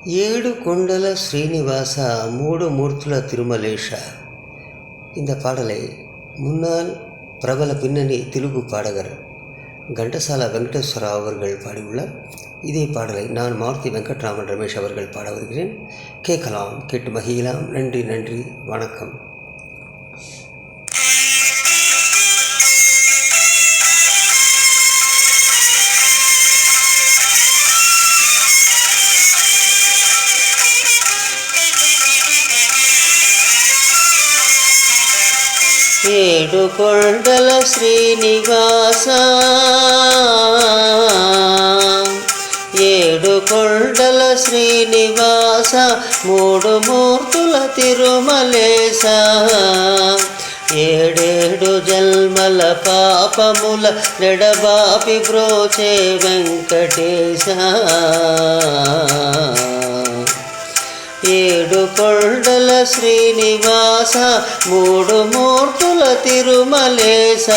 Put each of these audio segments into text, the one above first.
ஏடு கொண்டல ஸ்ரீனிவாச மூடு மூர்த்துல திருமலேஷ. இந்த பாடலை முன்னாள் பிரபல பின்னணி தெலுங்கு பாடகர் கண்டசாலா வெங்கடேஸ்வரா அவர்கள் பாடியுள்ளார். இதே பாடலை நான் மாருதி வெங்கட்ராமன் ரமேஷ் அவர்கள் பாட வருகிறேன். கேட்கலாம், கேட்டு மகிழலாம். நன்றி நன்றி, வணக்கம். ఏడు కొండల శ్రీనివాస, ఏడు కొండల శ్రీనివాస, మూడు మూర్తుల తిరుమలేశ, ఏడేడు జన్మల పాపముల నెడబాపి బ్రోచే వెంకటేశ. ఏడు కొండల శ్రీనివాస, మూడు మూర్తుల తిరుమలేశ.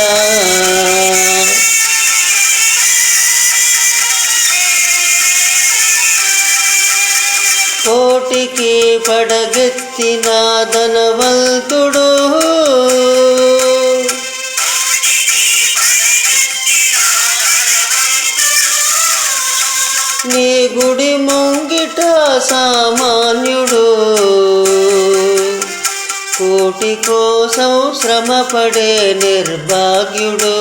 కోటికి పడగెత్తిన ధనవంతుడు, నీ గుడి ముంగిట సామాన్యుడు, కోటి కోసం శ్రమపడే నిర్భాగ్యుడు.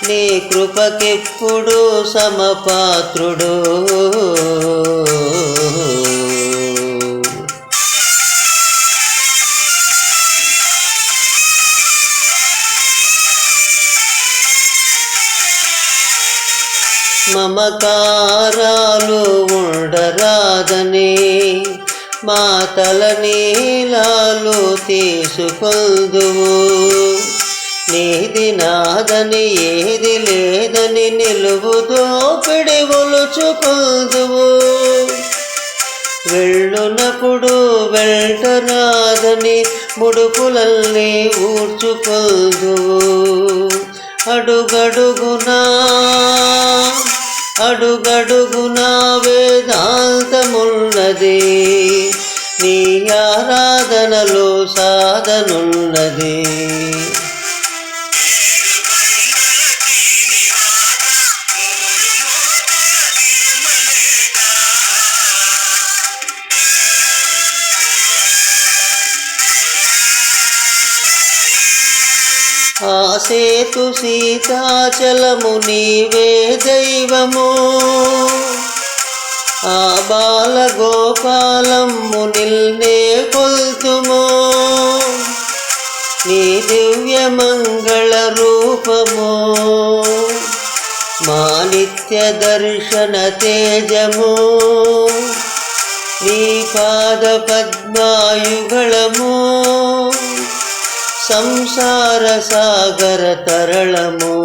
నీ కృపకెప్పుడు సమపాత్రుడు. మమకారాలు ఉండరాదని మా తల నీలాలు తీసుకొందువు. నీది నాదని ఏది లేదని నిలువు దోపిడి ఒలుచుకొందువు. వెళ్ళునప్పుడు వెళ్ళరాదని ముడుపులన్నీ ఊడ్చుకొందువు. అడుగడుగునా అడుగడుగునా వేదాంతమున్నది, నీ ఆరాధనలో సాధనున్నది. ఆ సేతు సీతాచలము నీవే దైవము, ఆ బాలగోపాలము నిల్నే కొల్తుము. నీ దివ్య మంగళ రూపము, మా నిత్య దర్శన తేజము. నీ పాద పద్మాయుగళము, సంసార సాగర తరళము.